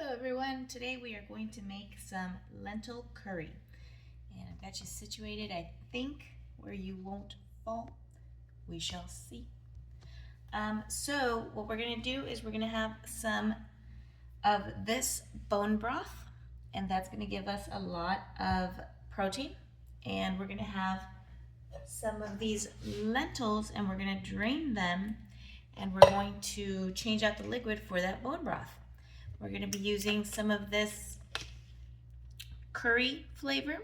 Hello everyone, today we are going to make some lentil curry. And I've got you situated, I think, where you won't fall. We shall see. So what we're going to do is we're going to have some of this bone broth, and that's going to give us a lot of protein. And we're going to have some of these lentils, and we're going to drain them, and we're going to change out the liquid for that bone broth. We're going to be using some of this curry flavor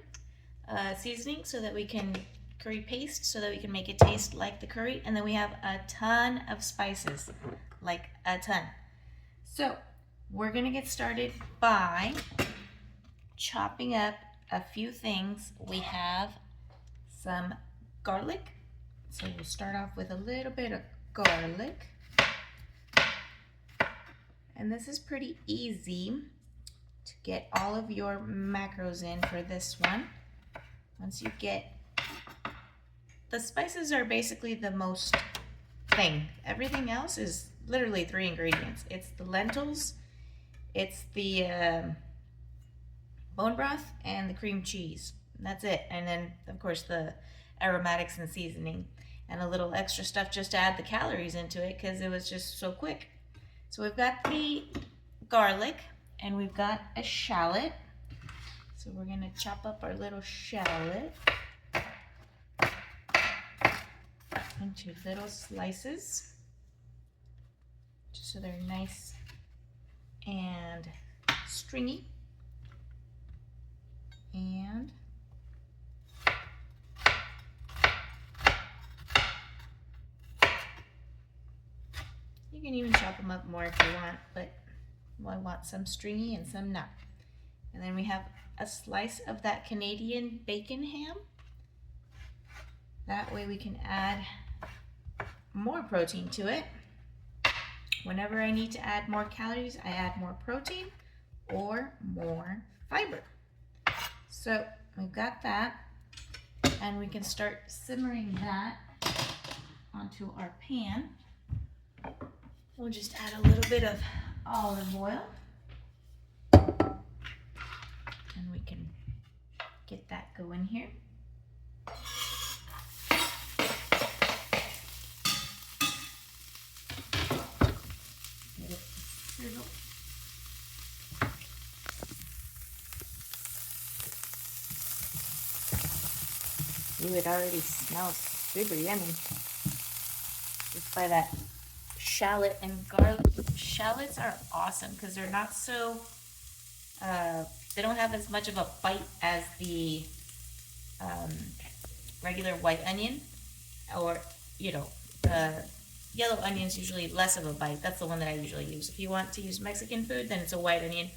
seasoning so that we can curry paste so that we can make it taste like the curry. And then we have a ton of spices, like a ton. So we're going to get started by chopping up a few things. We have some garlic. So we'll start off with a little bit of garlic. And this is pretty easy to get all of your macros in for this one. Once you get, the spices are basically the most thing. Everything else is literally 3 ingredients. It's the lentils, it's the bone broth, and the cream cheese. And that's it. And then, of course, the aromatics and seasoning. And a little extra stuff just to add the calories into it because it was just so quick. So we've got the garlic and we've got a shallot. So we're going to chop up our little shallot into little slices just so they're nice and stringy. And you can even chop them up more if you want, but I want some stringy and some not. And then we have a slice of that Canadian bacon ham. That way we can add more protein to it. Whenever I need to add more calories, I add more protein or more fiber. So we've got that, and we can start simmering that onto our pan. We'll just add a little bit of olive oil, and we can get that going here. Get it to sizzle. Ooh, it already smells super yummy. Just by that shallot and garlic. Shallots are awesome because they're not so, they don't have as much of a bite as the regular white onion, or, yellow onion's usually less of a bite. That's the one that I usually use. If you want to use Mexican food, then it's a white onion.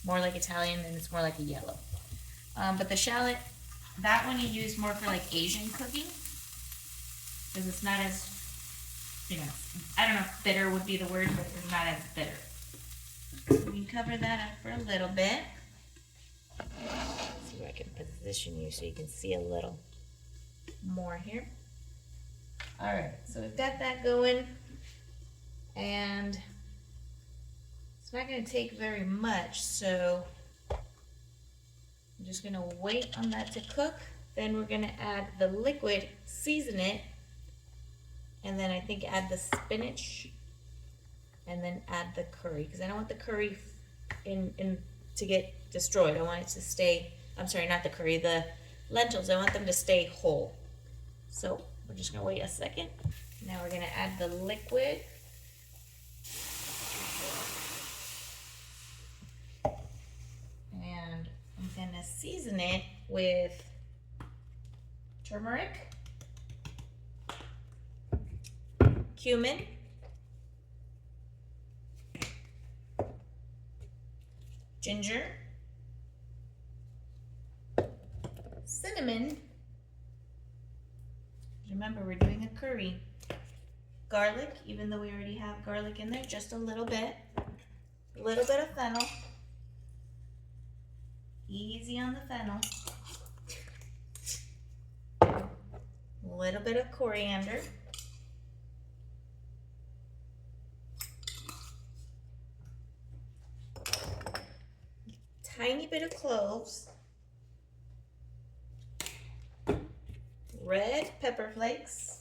More like Italian, then it's more like a yellow. But the shallot, that one you use more for like Asian cooking because it's not as, I don't know if bitter would be the word, but it's not as bitter. So we can cover that up for a little bit. Let's see where I can position you so you can see a little more here. All right, so we've got that going, and it's not going to take very much, so I'm just going to wait on that to cook. Then we're going to add the liquid, season it, and then I think add the spinach, and then add the curry, because I don't want the curry to get destroyed. I want it to stay, I'm sorry, not the curry, the lentils, I want them to stay whole. So we're just going to wait a second. Now we're going to add the liquid. And I'm going to season it with turmeric, cumin, ginger, cinnamon, remember we're doing a curry, garlic, even though we already have garlic in there, just a little bit of fennel, easy on the fennel, a little bit of coriander, tiny bit of cloves, red pepper flakes,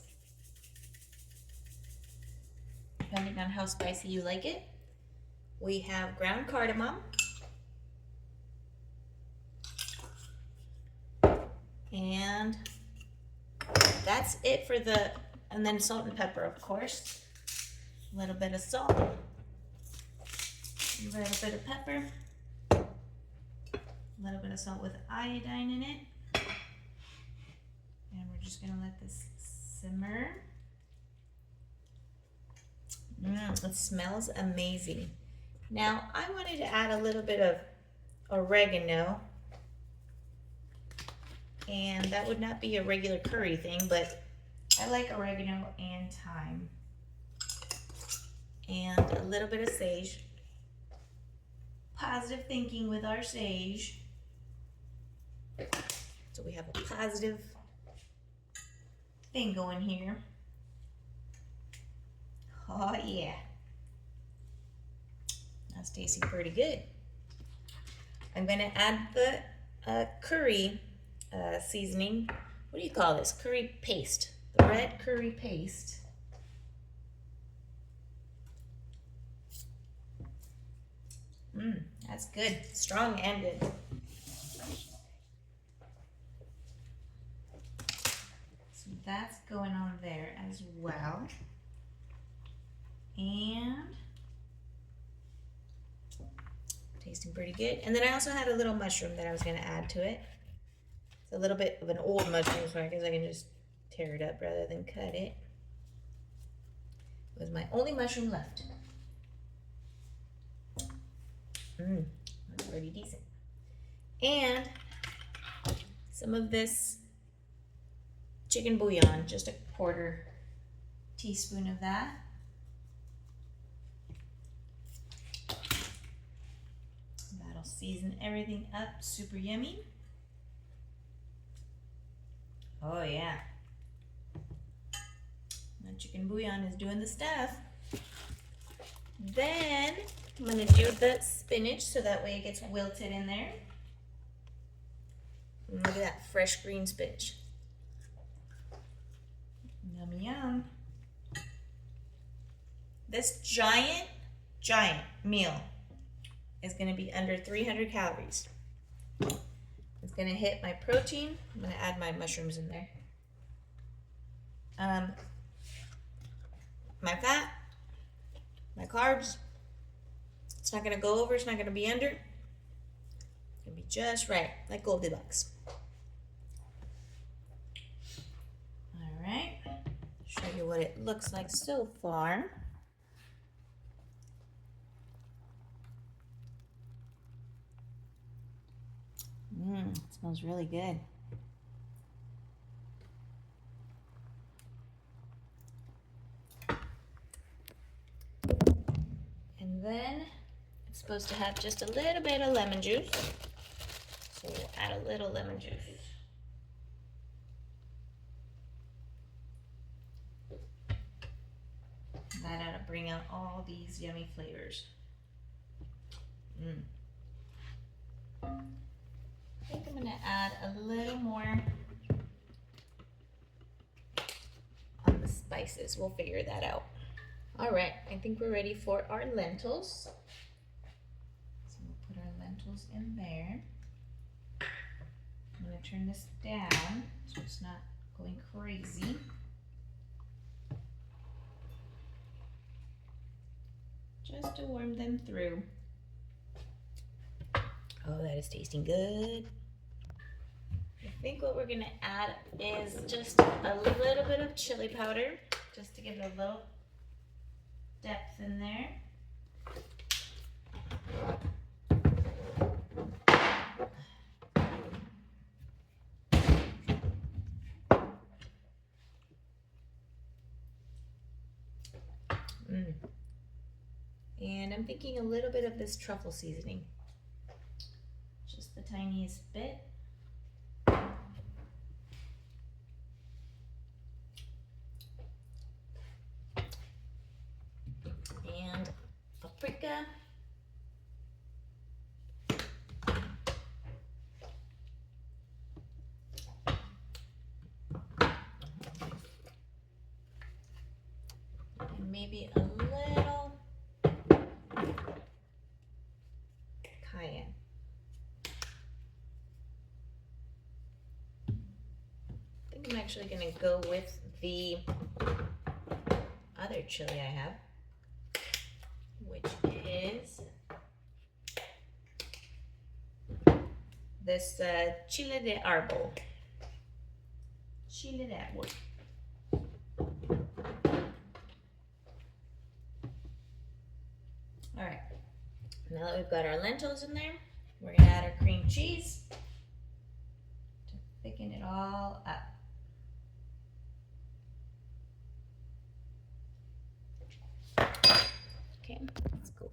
depending on how spicy you like it. We have ground cardamom, and that's it for the, and then salt and pepper, of course. A little bit of salt, a little bit of pepper, a little bit of salt with iodine in it. And we're just gonna let this simmer. It smells amazing. Now, I wanted to add a little bit of oregano, and that would not be a regular curry thing, but I like oregano and thyme. And a little bit of sage. Positive thinking with our sage. So we have a positive thing going here. Oh yeah. That's tasting pretty good. I'm gonna add the curry seasoning. What do you call this? Curry paste. The red curry paste. That's good. Strong and good. So that's going on there as well. And tasting pretty good. And then I also had a little mushroom that I was going to add to it. It's a little bit of an old mushroom, so I guess I can just tear it up rather than cut it. It was my only mushroom left. That's pretty decent. And some of this chicken bouillon, just a 1/4 teaspoon of that. That'll season everything up super yummy. Oh yeah. That chicken bouillon is doing the stuff. Then I'm going to do the spinach so that way it gets wilted in there. And look at that fresh green spinach. Yum, yum. This giant meal is going to be under 300 calories. It's going to hit my protein. I'm going to add my mushrooms in there. My fat, my carbs. It's not going to go over, it's not going to be under. It's going to be just right, like Goldilocks. All right, show you what it looks like so far. It smells really good. And then it's supposed to have just a little bit of lemon juice. So we'll add a little lemon juice. That ought to bring out all these yummy flavors. I think I'm going to add a little more on the spices. We'll figure that out. All right, I think we're ready for our lentils. So we'll put our lentils in there. I'm going to turn this down so it's not going crazy. Just to warm them through. Oh, that is tasting good. I think what we're going to add is just a little bit of chili powder, just to give it a little depth in there. And I'm thinking a little bit of this truffle seasoning. Just the tiniest bit. And paprika. maybe a little cayenne. I think I'm actually going to go with the other chili I have, which is this chile de árbol. Chile de árbol. All right, now that we've got our lentils in there, we're gonna add our cream cheese to thicken it all up. Okay, let's go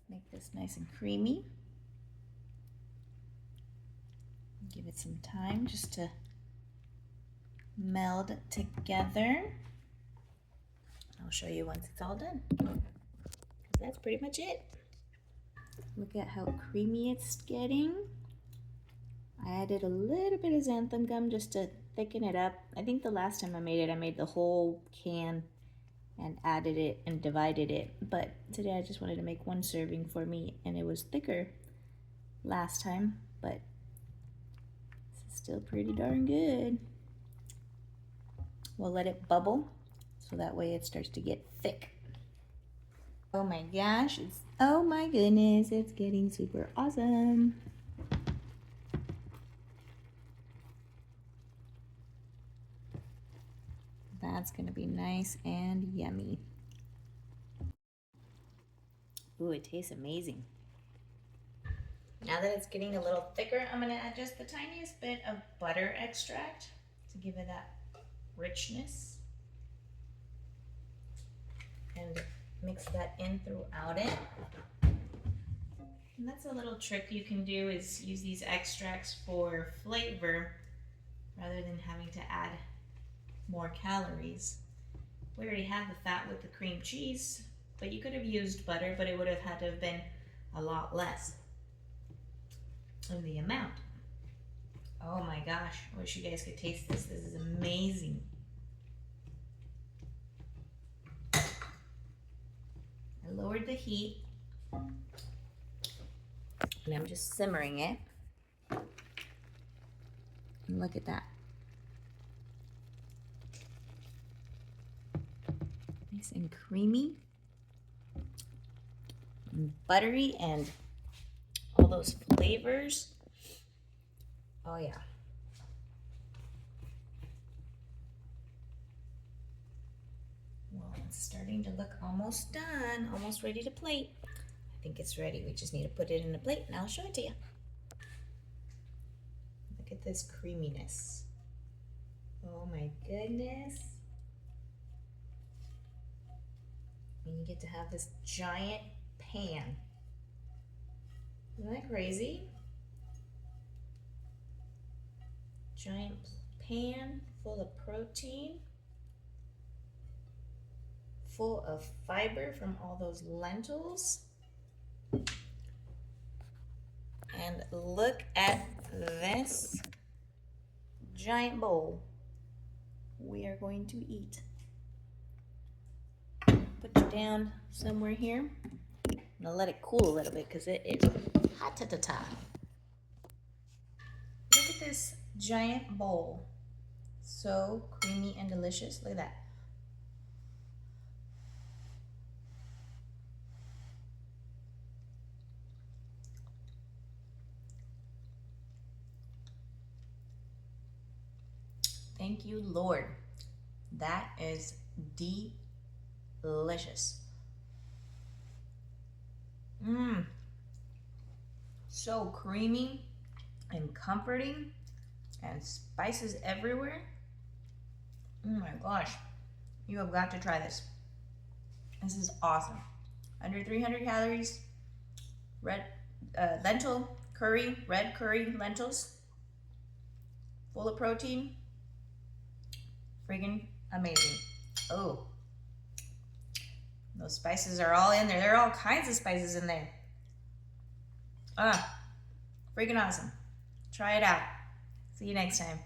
make this nice and creamy. Give it some time just to meld together. I'll show you once it's all done. That's pretty much it. Look at how creamy it's getting. I added a little bit of xanthan gum just to thicken it up. I think the last time I made the whole can and added it and divided it. But today I just wanted to make one serving for me, and it was thicker last time, but it's still pretty darn good. We'll let it bubble so that way it starts to get thick. Oh my gosh, oh my goodness, it's getting super awesome. That's gonna be nice and yummy. Ooh, it tastes amazing. Now that it's getting a little thicker, I'm gonna add just the tiniest bit of butter extract to give it that richness. And mix that in throughout it. And that's a little trick you can do, is use these extracts for flavor rather than having to add more calories. We already have the fat with the cream cheese, but you could have used butter, but it would have had to have been a lot less in the amount. Oh my gosh, I wish you guys could taste this. This is amazing. I lowered the heat and I'm just simmering it. And look at that. Nice and creamy and buttery and all those flavors. Oh yeah. Well, it's starting to look almost done, almost ready to plate. I think it's ready. We just need to put it in a plate and I'll show it to you. Look at this creaminess. Oh my goodness. And you get to have this giant pan. Isn't that crazy? Giant pan full of protein, full of fiber from all those lentils. And look at this giant bowl we are going to eat. Put it down somewhere here. I'm gonna let it cool a little bit because it is hot to the top. Look at this giant bowl. So creamy and delicious. Look at that. Thank you, Lord. That is delicious. So creamy and comforting and spices everywhere. Oh my gosh. You have got to try this. This is awesome. Under 300 calories, lentil curry, red curry lentils, full of protein. Friggin' amazing. Oh, those spices are all in there. There are all kinds of spices in there. Friggin' awesome. Try it out. See you next time.